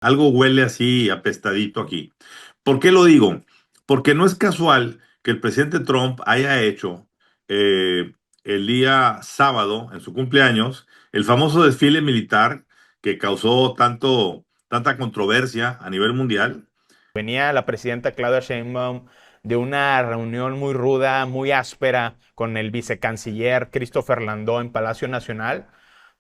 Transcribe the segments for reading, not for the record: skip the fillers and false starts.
Algo huele así apestadito aquí. ¿Por qué lo digo? Porque no es casual que el presidente Trump haya hecho eh, el día sábado, en su cumpleaños, el famoso desfile militar que causó tanta controversia a nivel mundial. Venía la presidenta Claudia Sheinbaum de una reunión muy ruda, muy áspera con el vicecanciller Christopher Landó en Palacio Nacional,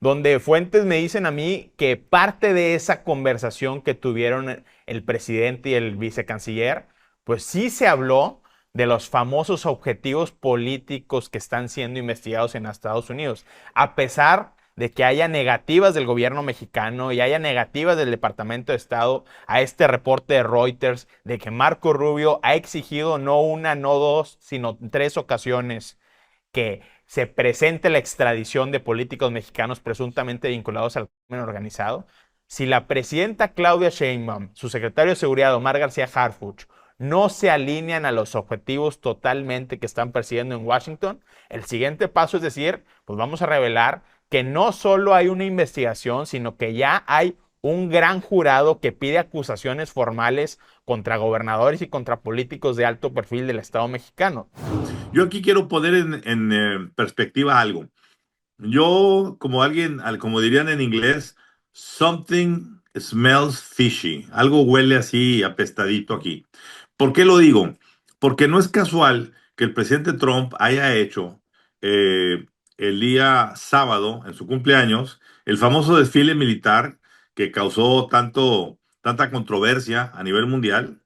donde fuentes me dicen a mí que parte de esa conversación que tuvieron el presidente y el vicecanciller, pues sí se habló de los famosos objetivos políticos que están siendo investigados en Estados Unidos, a pesar de que haya negativas del gobierno mexicano y haya negativas del Departamento de Estado a este reporte de Reuters de que Marco Rubio ha exigido no una, no dos, sino tres ocasiones que se presente la extradición de políticos mexicanos presuntamente vinculados al crimen organizado. Si la presidenta Claudia Sheinbaum, su secretario de Seguridad Omar García Harfuch, no se alinean a los objetivos totalmente que están persiguiendo en Washington, el siguiente paso es decir, pues vamos a revelar que no solo hay una investigación, sino que ya hay un gran jurado que pide acusaciones formales contra gobernadores y contra políticos de alto perfil del Estado mexicano. Yo aquí quiero poner en perspectiva algo. Yo, como como dirían en inglés, something smells fishy. Algo huele así apestadito aquí. ¿Por qué lo digo? Porque no es casual que el presidente Trump haya hecho eh, el día sábado, en su cumpleaños, el famoso desfile militar que causó tanta controversia a nivel mundial.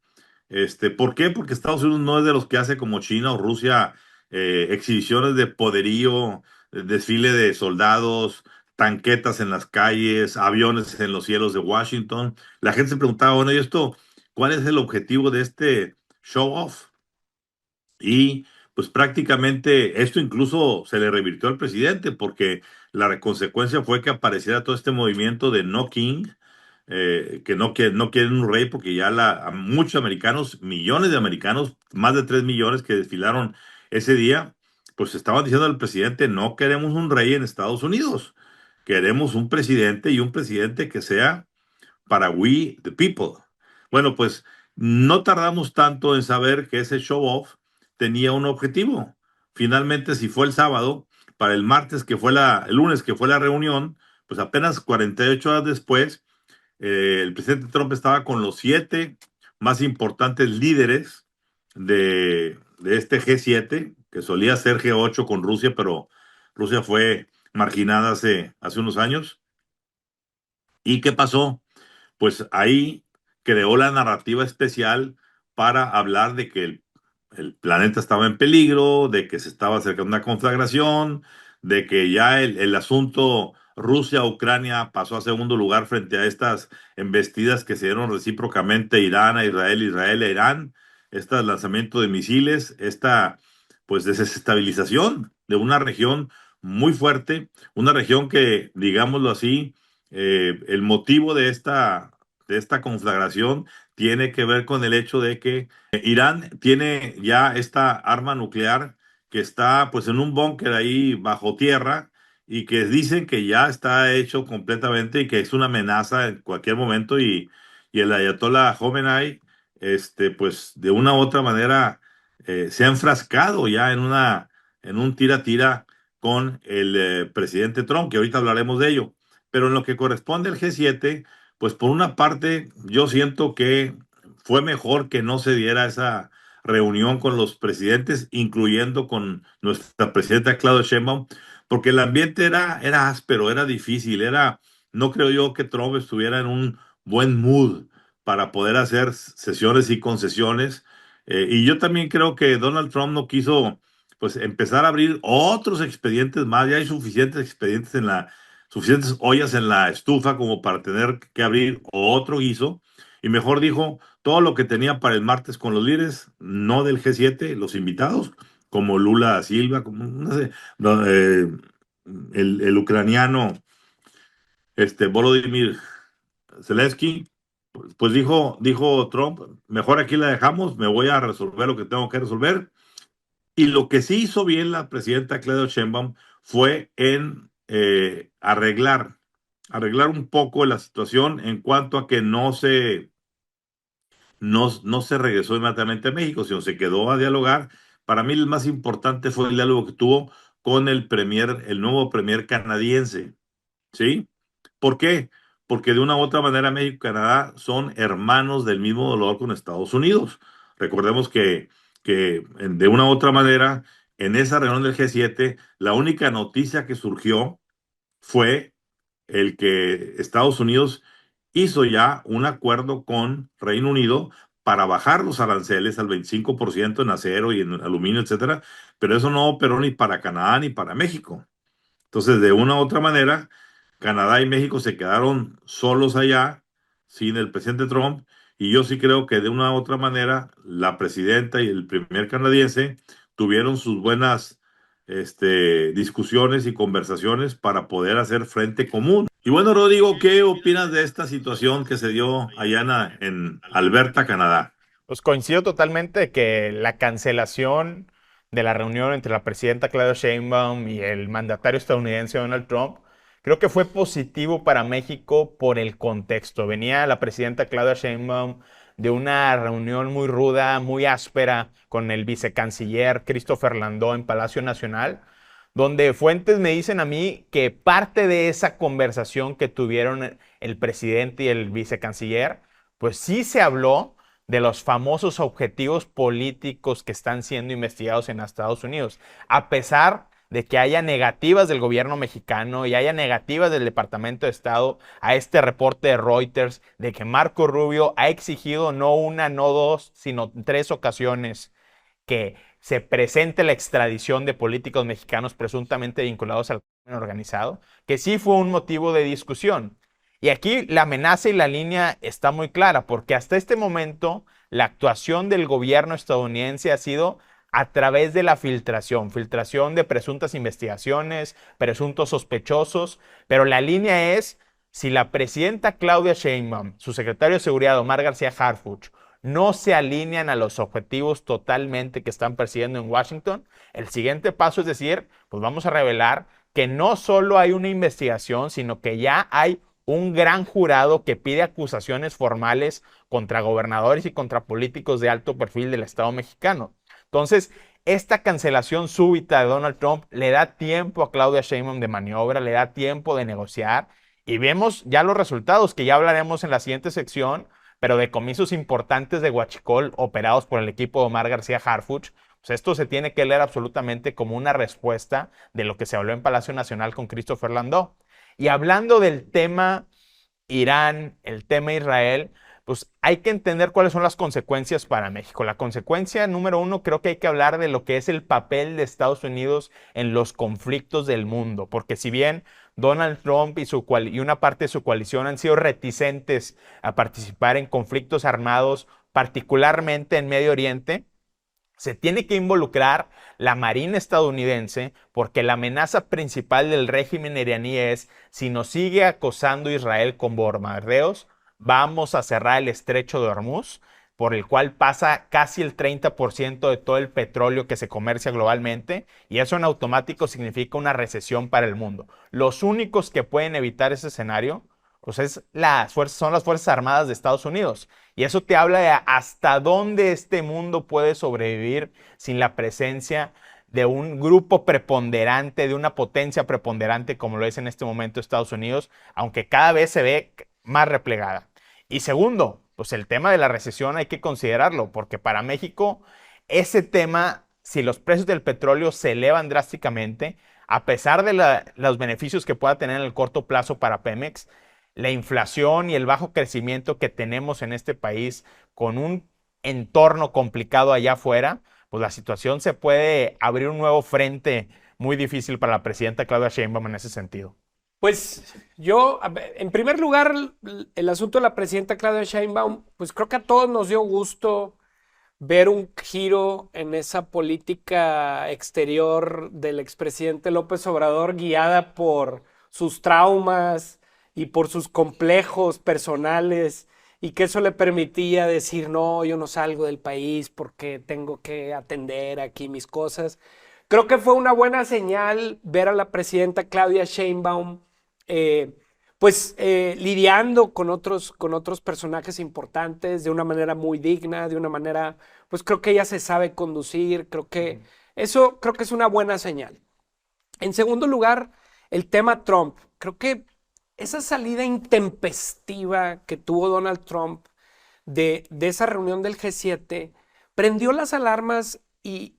¿Por qué? Porque Estados Unidos no es de los que hace como China o Rusia exhibiciones de poderío, desfile de soldados, tanquetas en las calles, aviones en los cielos de Washington. La gente se preguntaba, bueno, ¿y esto cuál es el objetivo de este show off? Y pues prácticamente esto incluso se le revirtió al presidente porque la consecuencia fue que apareciera todo este movimiento de no king, que no quieren un rey porque ya a muchos americanos, millones de americanos, más de 3 millones que desfilaron ese día, pues estaban diciendo al presidente, no queremos un rey en Estados Unidos, queremos un presidente y un presidente que sea para we the people. Bueno, pues no tardamos tanto en saber que ese show off tenía un objetivo. Finalmente, si fue el sábado, para el martes que fue el lunes que fue la reunión, pues apenas 48 horas después, el presidente Trump estaba con los 7 más importantes líderes de este G7, que solía ser G8 con Rusia, pero Rusia fue marginada hace unos años. ¿Y qué pasó? Pues ahí creó la narrativa especial para hablar de que el planeta estaba en peligro, de que se estaba acercando una conflagración, de que ya el asunto Rusia-Ucrania pasó a segundo lugar frente a estas embestidas que se dieron recíprocamente Irán a Israel, Israel a Irán, este lanzamiento de misiles, esta pues desestabilización de una región muy fuerte, una región que, digámoslo así, el motivo de esta conflagración tiene que ver con el hecho de que Irán tiene ya esta arma nuclear que está pues en un búnker ahí bajo tierra y que dicen que ya está hecho completamente y que es una amenaza en cualquier momento y el ayatollah Khomeini pues de una u otra manera se ha enfrascado ya en un tira-tira con el presidente Trump, que ahorita hablaremos de ello. Pero en lo que corresponde al G7, pues por una parte yo siento que fue mejor que no se diera esa reunión con los presidentes, incluyendo con nuestra presidenta Claudia Sheinbaum, porque el ambiente era áspero, era difícil, no creo yo que Trump estuviera en un buen mood para poder hacer sesiones y concesiones. Y yo también creo que Donald Trump no quiso pues empezar a abrir otros expedientes más, ya hay suficientes expedientes suficientes ollas en la estufa como para tener que abrir otro guiso. Y mejor dijo, todo lo que tenía para el martes con los líderes, no del G7, los invitados, como Lula da Silva, como, no sé, no, el ucraniano, Volodymyr Zelensky, pues dijo Trump, mejor aquí la dejamos, me voy a resolver lo que tengo que resolver. Y lo que sí hizo bien la presidenta Claudia Sheinbaum fue en arreglar arreglar un poco la situación en cuanto a que no se regresó inmediatamente a México, sino se quedó a dialogar. Para mí el más importante fue el diálogo que tuvo con el nuevo premier canadiense, ¿sí? ¿Por qué? Porque de una u otra manera México y Canadá son hermanos del mismo dolor con Estados Unidos. Recordemos que de una u otra manera, en esa reunión del G7, la única noticia que surgió fue el que Estados Unidos hizo ya un acuerdo con Reino Unido para bajar los aranceles al 25% en acero y en aluminio, etcétera, pero eso no operó ni para Canadá ni para México. Entonces, de una u otra manera, Canadá y México se quedaron solos allá, sin el presidente Trump, y yo sí creo que de una u otra manera, la presidenta y el primer canadiense tuvieron sus buenas discusiones y conversaciones para poder hacer frente común. Y bueno, Rodrigo, ¿qué opinas de esta situación que se dio allá en Alberta, Canadá? Pues coincido totalmente que la cancelación de la reunión entre la presidenta Claudia Sheinbaum y el mandatario estadounidense Donald Trump, creo que fue positivo para México por el contexto. Venía la presidenta Claudia Sheinbaum de una reunión muy ruda, muy áspera con el vicecanciller Christopher Landó en Palacio Nacional, donde fuentes me dicen a mí que parte de esa conversación que tuvieron el presidente y el vicecanciller, pues sí se habló de los famosos objetivos políticos que están siendo investigados en Estados Unidos, a pesar de que haya negativas del gobierno mexicano y haya negativas del Departamento de Estado a este reporte de Reuters de que Marco Rubio ha exigido no una, no dos, sino tres ocasiones que se presente la extradición de políticos mexicanos presuntamente vinculados al crimen organizado, que sí fue un motivo de discusión. Y aquí la amenaza y la línea está muy clara, porque hasta este momento la actuación del gobierno estadounidense ha sido a través de la filtración de presuntas investigaciones, presuntos sospechosos, pero la línea es si la presidenta Claudia Sheinbaum, su secretario de Seguridad Omar García Harfuch, no se alinean a los objetivos totalmente que están persiguiendo en Washington, el siguiente paso es decir, pues vamos a revelar que no solo hay una investigación, sino que ya hay un gran jurado que pide acusaciones formales contra gobernadores y contra políticos de alto perfil del Estado mexicano. Entonces, esta cancelación súbita de Donald Trump le da tiempo a Claudia Sheinbaum de maniobra, le da tiempo de negociar y vemos ya los resultados que ya hablaremos en la siguiente sección, pero decomisos importantes de huachicol operados por el equipo de Omar García Harfuch. Pues esto se tiene que leer absolutamente como una respuesta de lo que se habló en Palacio Nacional con Christopher Landó. Y hablando del tema Irán, el tema Israel, pues hay que entender cuáles son las consecuencias para México. La consecuencia número uno, creo que hay que hablar de lo que es el papel de Estados Unidos en los conflictos del mundo, porque si bien Donald Trump y una parte de su coalición han sido reticentes a participar en conflictos armados, particularmente en Medio Oriente, se tiene que involucrar la Marina estadounidense porque la amenaza principal del régimen iraní es si nos sigue acosando Israel con bombardeos, vamos a cerrar el estrecho de Hormuz, por el cual pasa casi el 30% de todo el petróleo que se comercia globalmente, y eso en automático significa una recesión para el mundo. Los únicos que pueden evitar ese escenario pues son las Fuerzas Armadas de Estados Unidos. Y eso te habla de hasta dónde este mundo puede sobrevivir sin la presencia de un grupo preponderante, de una potencia preponderante como lo es en este momento Estados Unidos, aunque cada vez se ve más replegada. Y segundo, pues el tema de la recesión hay que considerarlo, porque para México ese tema, si los precios del petróleo se elevan drásticamente, a pesar de los beneficios que pueda tener en el corto plazo para Pemex, la inflación y el bajo crecimiento que tenemos en este país con un entorno complicado allá afuera, pues la situación se puede abrir un nuevo frente muy difícil para la presidenta Claudia Sheinbaum en ese sentido. Pues yo, en primer lugar, el asunto de la presidenta Claudia Sheinbaum, pues creo que a todos nos dio gusto ver un giro en esa política exterior del expresidente López Obrador guiada por sus traumas y por sus complejos personales y que eso le permitía decir, no, yo no salgo del país porque tengo que atender aquí mis cosas. Creo que fue una buena señal ver a la presidenta Claudia Sheinbaum pues lidiando con otros personajes importantes de una manera muy digna, de una manera, pues creo que ella se sabe conducir, creo que eso creo que es una buena señal. En segundo lugar, el tema Trump. Creo que esa salida intempestiva que tuvo Donald Trump de esa reunión del G7 prendió las alarmas y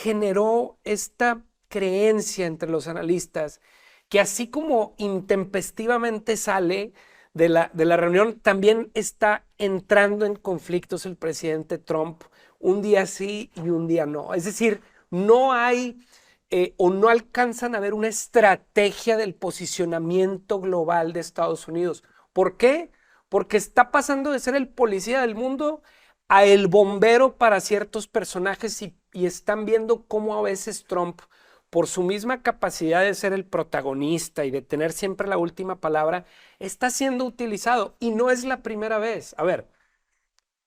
generó esta creencia entre los analistas que así como intempestivamente sale de la reunión, también está entrando en conflictos el presidente Trump un día sí y un día no. Es decir, no hay o no alcanzan a ver una estrategia del posicionamiento global de Estados Unidos. ¿Por qué? Porque está pasando de ser el policía del mundo a el bombero para ciertos personajes y están viendo cómo a veces Trump, por su misma capacidad de ser el protagonista y de tener siempre la última palabra, está siendo utilizado y no es la primera vez. A ver,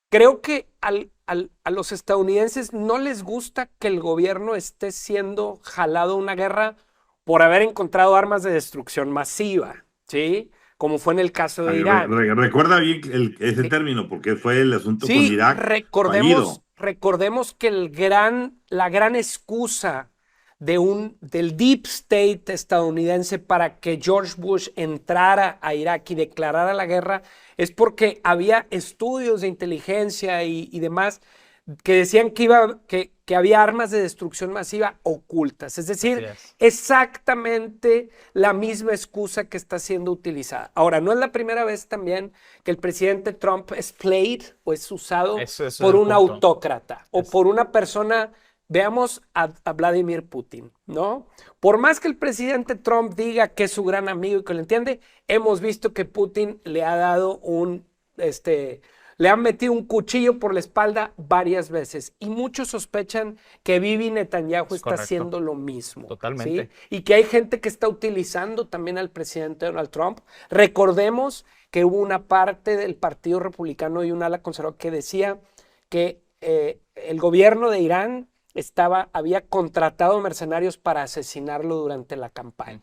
creo que a los estadounidenses no les gusta que el gobierno esté siendo jalado a una guerra por haber encontrado armas de destrucción masiva, ¿sí? Como fue en el caso de Irán. Recuerda bien ese término, porque fue el asunto con Sí, Irak fallido. recordemos que la gran excusa del deep state estadounidense para que George Bush entrara a Irak y declarara la guerra es porque había estudios de inteligencia y demás que decían que había armas de destrucción masiva ocultas. Es decir, exactamente la misma excusa que está siendo utilizada. Ahora, no es la primera vez también que el presidente Trump es played o es usado por un autócrata o por una persona. Veamos a Vladimir Putin, ¿no? Por más que el presidente Trump diga que es su gran amigo y que lo entiende, hemos visto que Putin le ha dado le han metido un cuchillo por la espalda varias veces y muchos sospechan que Bibi Netanyahu está haciendo lo mismo. Totalmente. ¿Sí? Y que hay gente que está utilizando también al presidente Donald Trump. Recordemos que hubo una parte del Partido Republicano y un ala conservadora que decía que el gobierno de Irán había contratado mercenarios para asesinarlo durante la campaña.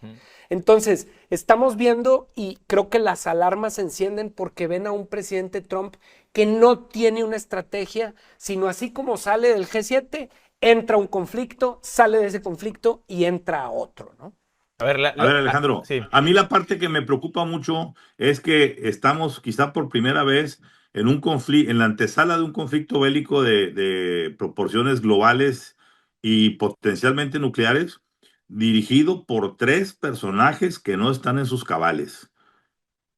Entonces, estamos viendo y creo que las alarmas se encienden porque ven a un presidente Trump que no tiene una estrategia, sino así como sale del G7, entra un conflicto, sale de ese conflicto y entra a otro, ¿no? A ver, Alejandro, sí. A mí la parte que me preocupa mucho es que estamos quizá por primera vez en un conflicto, en la antesala de un conflicto bélico de proporciones globales y potencialmente nucleares, dirigido por tres personajes que no están en sus cabales,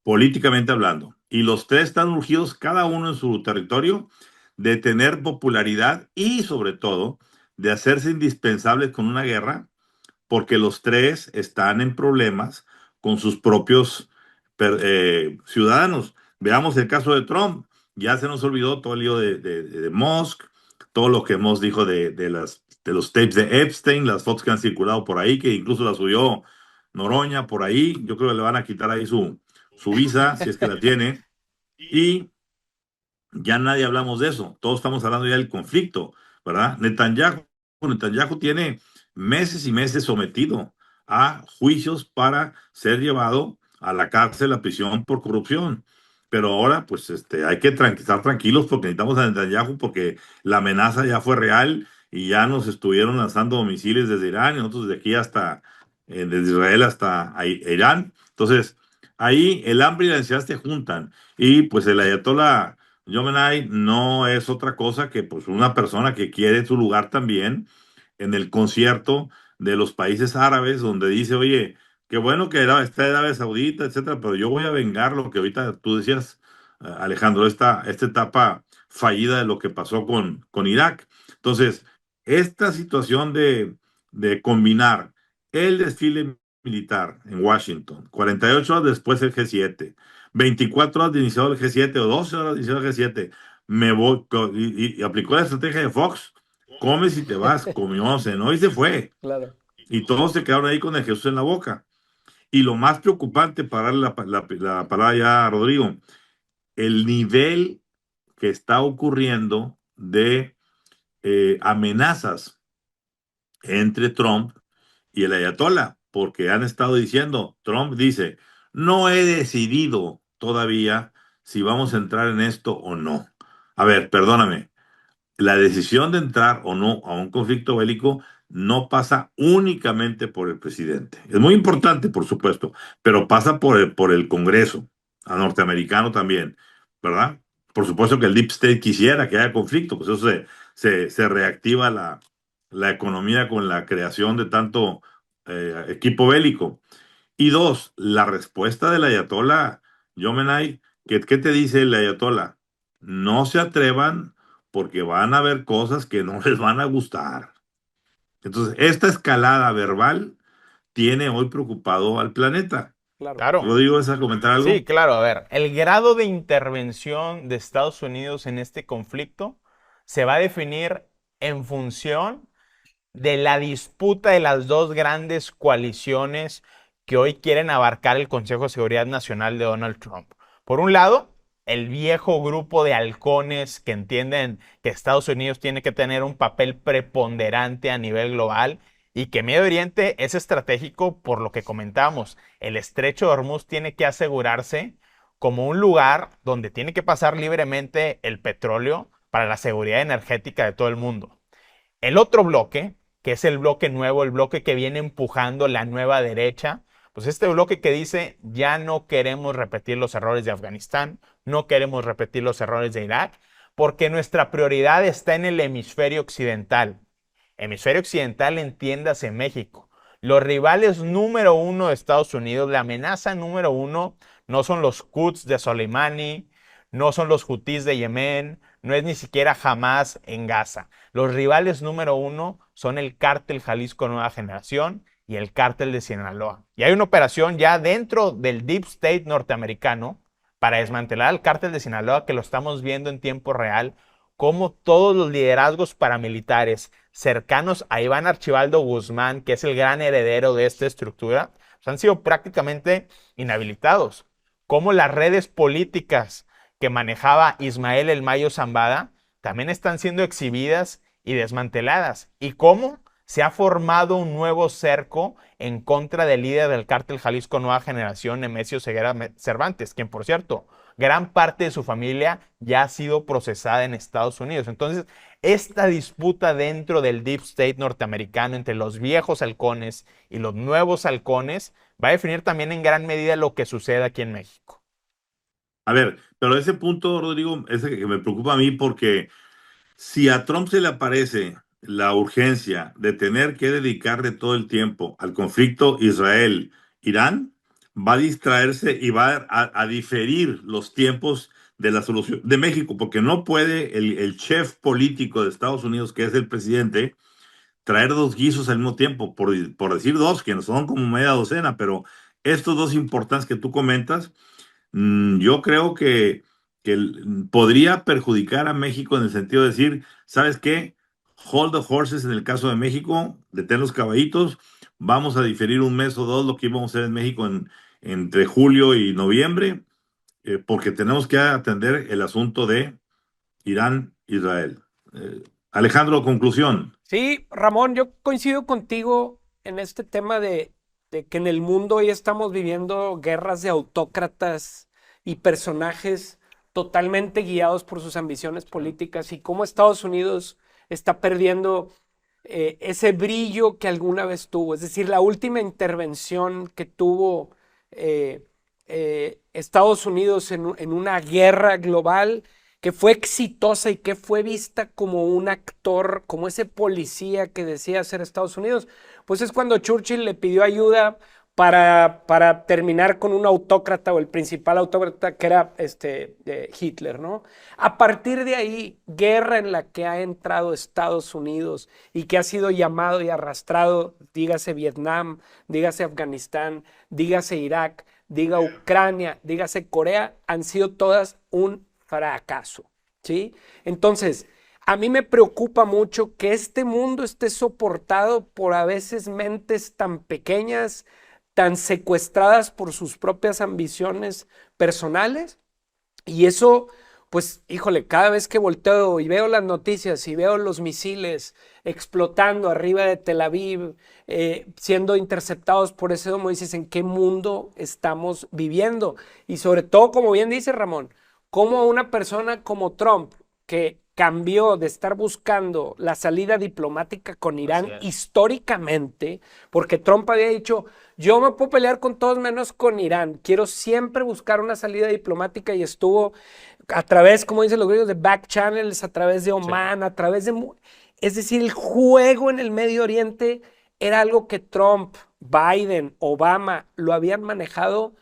políticamente hablando. Y los tres están urgidos, cada uno en su territorio, de tener popularidad y sobre todo de hacerse indispensables con una guerra porque los tres están en problemas con sus propios ciudadanos. Veamos el caso de Trump. Ya se nos olvidó todo el lío de Musk, todo lo que Musk dijo de los tapes de Epstein, las fotos que han circulado por ahí, que incluso las subió Noroña por ahí. Yo creo que le van a quitar ahí su visa, si es que la tiene. Y ya nadie hablamos de eso. Todos estamos hablando ya del conflicto, ¿verdad? Netanyahu tiene meses y meses sometido a juicios para ser llevado a la cárcel, a prisión por corrupción. Pero ahora, pues, hay que estar tranquilos porque necesitamos a Netanyahu porque la amenaza ya fue real y ya nos estuvieron lanzando misiles desde Irán y nosotros desde aquí hasta, desde Israel hasta Irán. Entonces, ahí el hambre y la ansiedad se juntan y pues el ayatollah Jomenay no es otra cosa que pues una persona que quiere su lugar también en el concierto de los países árabes, donde dice, oye, qué bueno que está Arabia Saudita, etcétera, pero yo voy a vengar lo que ahorita tú decías, Alejandro, esta etapa fallida de lo que pasó con Irak. Entonces, esta situación de combinar el desfile militar en Washington, 48 horas después el G7, 24 horas de iniciado el G7 o 12 horas de iniciado el G7, me voy y aplicó la estrategia de Fox, comes y te vas, comió, cenó y se fue. Claro. Y todos se quedaron ahí con el Jesús en la boca. Y lo más preocupante, para darle la palabra ya a Rodrigo, el nivel que está ocurriendo de amenazas entre Trump y el Ayatollah, porque han estado diciendo, Trump dice, No he decidido todavía si vamos a entrar en esto o no. A ver, perdóname, la decisión de entrar o no a un conflicto bélico no pasa únicamente por el presidente. Es muy importante, por supuesto, pero pasa por el Congreso, a norteamericano también, ¿verdad? Por supuesto que el Deep State quisiera que haya conflicto, pues eso se reactiva la economía con la creación de tanto equipo bélico. Y dos, la respuesta del ayatolá, Yomenai, ¿qué te dice el ayatolá? No se atrevan porque van a haber cosas que no les van a gustar. Entonces, esta escalada verbal tiene hoy preocupado al planeta. Claro. Claro. Rodrigo, ¿vas a comentar Sí, algo? claro, a ver, el grado de intervención de Estados Unidos en este conflicto se va a definir en función de la disputa de las dos grandes coaliciones que hoy quieren abarcar el Consejo de Seguridad Nacional de Donald Trump. Por un lado, el viejo grupo de halcones que entienden que Estados Unidos tiene que tener un papel preponderante a nivel global y que Medio Oriente es estratégico por lo que comentamos. El estrecho de Hormuz tiene que asegurarse como un lugar donde tiene que pasar libremente el petróleo para la seguridad energética de todo el mundo. El otro bloque, que es el bloque nuevo, el bloque que viene empujando la nueva derecha, pues este bloque que dice ya no queremos repetir los errores de Afganistán, no queremos repetir los errores de Irak, porque nuestra prioridad está en el hemisferio occidental. Hemisferio occidental, entiéndase México. Los rivales número uno de Estados Unidos, la amenaza número uno, no son los Quds de Soleimani, no son los Houthis de Yemen, no es ni siquiera Hamas en Gaza. Los rivales número uno son el cártel Jalisco Nueva Generación y el cártel de Sinaloa. Y hay una operación ya dentro del Deep State norteamericano para desmantelar el cártel de Sinaloa que lo estamos viendo en tiempo real, como todos los liderazgos paramilitares cercanos a Iván Archibaldo Guzmán, que es el gran heredero de esta estructura, pues han sido prácticamente inhabilitados. Como las redes políticas que manejaba Ismael El Mayo Zambada también están siendo exhibidas y desmanteladas. ¿Y cómo? Se ha formado un nuevo cerco en contra del líder del cártel Jalisco Nueva Generación, Nemesio Ceguera Cervantes, quien, por cierto, gran parte de su familia ya ha sido procesada en Estados Unidos. Entonces, esta disputa dentro del Deep State norteamericano entre los viejos halcones y los nuevos halcones va a definir también en gran medida lo que sucede aquí en México. A ver, pero ese punto, Rodrigo, es el que me preocupa a mí porque si a Trump se le aparece la urgencia de tener que dedicarle todo el tiempo al conflicto Israel-Irán, va a distraerse y va a diferir los tiempos de la solución de México, porque no puede el chef político de Estados Unidos, que es el presidente, traer dos guisos al mismo tiempo, por decir dos, que no son como media docena, pero estos dos importantes que tú comentas, yo creo que podría perjudicar a México en el sentido de decir, ¿sabes qué? Hold the horses en el caso de México, detén los caballitos, vamos a diferir un mes o dos lo que íbamos a hacer en México entre julio y noviembre, porque tenemos que atender el asunto de Irán-Israel. Alejandro, conclusión. Sí, Ramón, yo coincido contigo en este tema de que en el mundo hoy estamos viviendo guerras de autócratas y personajes totalmente guiados por sus ambiciones políticas y cómo Estados Unidos está perdiendo ese brillo que alguna vez tuvo. Es decir, la última intervención que tuvo Estados Unidos en una guerra global que fue exitosa y que fue vista como un actor, como ese policía que decía ser Estados Unidos, pues es cuando Churchill le pidió ayuda para terminar con un autócrata o el principal autócrata que era Hitler, ¿no? A partir de ahí, guerra en la que ha entrado Estados Unidos y que ha sido llamado y arrastrado, dígase Vietnam, dígase Afganistán, dígase Irak, diga Ucrania, dígase Corea, han sido todas un fracaso, ¿sí? Entonces, a mí me preocupa mucho que este mundo esté soportado por a veces mentes tan pequeñas, tan secuestradas por sus propias ambiciones personales, y eso pues híjole, cada vez que volteo y veo las noticias y veo los misiles explotando arriba de Tel Aviv, siendo interceptados por ese domo, dices, ¿en qué mundo estamos viviendo? Y sobre todo, como bien dice Ramón, cómo una persona como Trump, que cambió de estar buscando la salida diplomática con Irán históricamente, porque Trump había dicho, yo me puedo pelear con todos menos con Irán, quiero siempre buscar una salida diplomática, y estuvo a través, como dicen los griegos, de back channels, a través de Oman, a través de... Es decir, el juego en el Medio Oriente era algo que Trump, Biden, Obama lo habían manejado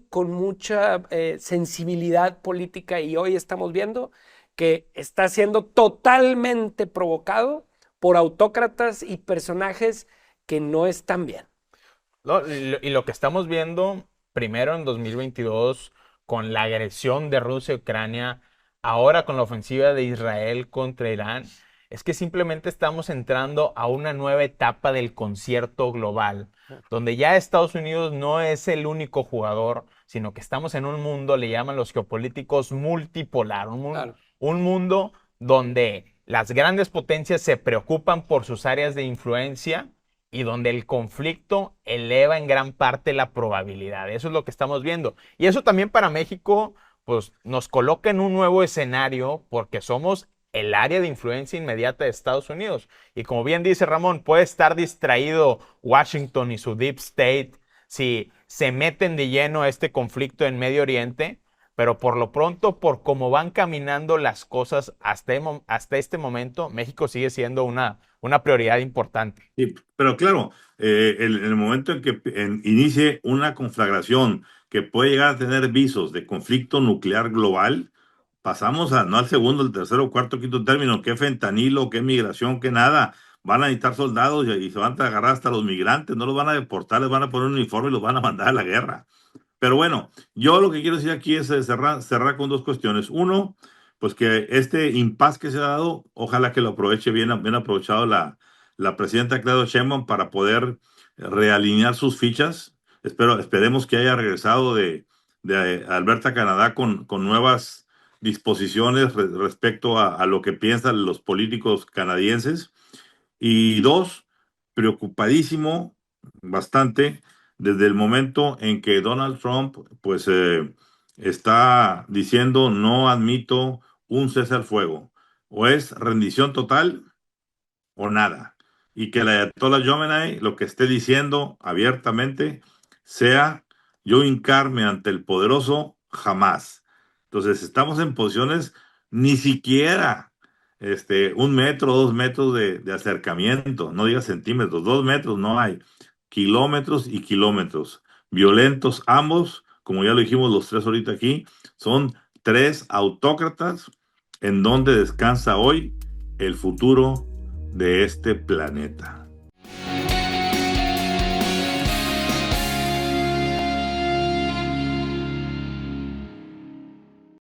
con mucha sensibilidad política, y hoy estamos viendo que está siendo totalmente provocado por autócratas y personajes que no están bien. Y lo que estamos viendo primero en 2022 con la agresión de Rusia a Ucrania, ahora con la ofensiva de Israel contra Irán, es que simplemente estamos entrando a una nueva etapa del concierto global, donde ya Estados Unidos no es el único jugador, sino que estamos en un mundo, le llaman los geopolíticos, multipolar, un mundo donde las grandes potencias se preocupan por sus áreas de influencia y donde el conflicto eleva en gran parte la probabilidad. Eso es lo que estamos viendo. Y eso también para México, pues nos coloca en un nuevo escenario porque somos el área de influencia inmediata de Estados Unidos. Y como bien dice Ramón, puede estar distraído Washington y su Deep State si se meten de lleno a este conflicto en Medio Oriente, pero por lo pronto, por cómo van caminando las cosas hasta este momento, México sigue siendo una prioridad importante. Sí, pero claro, en el momento en que inicie una conflagración que puede llegar a tener visos de conflicto nuclear global, pasamos no al segundo, al tercero, cuarto, quinto término, qué fentanilo, qué migración, qué nada. Van a necesitar soldados y se van a agarrar hasta los migrantes, no los van a deportar, les van a poner un uniforme y los van a mandar a la guerra. Pero bueno, yo lo que quiero decir aquí es cerrar con dos cuestiones. Uno, pues que este impasse que se ha dado, ojalá que lo aproveche bien aprovechado la presidenta Claudia Sheinbaum para poder realinear sus fichas. Esperemos que haya regresado de Alberta, Canadá, con nuevas disposiciones respecto a lo que piensan los políticos canadienses. Y dos, preocupadísimo bastante desde el momento en que Donald Trump pues está diciendo no admito un cese al fuego. O es rendición total o nada. Y que la Ayatollah Khomeini lo que esté diciendo abiertamente sea yo hincarme ante el poderoso jamás. Entonces estamos en posiciones ni siquiera 1 metro, 2 metros de acercamiento, no digas centímetros, 2 metros no hay, kilómetros y kilómetros, violentos ambos, como ya lo dijimos los tres ahorita aquí, son tres autócratas en donde descansa hoy el futuro de este planeta.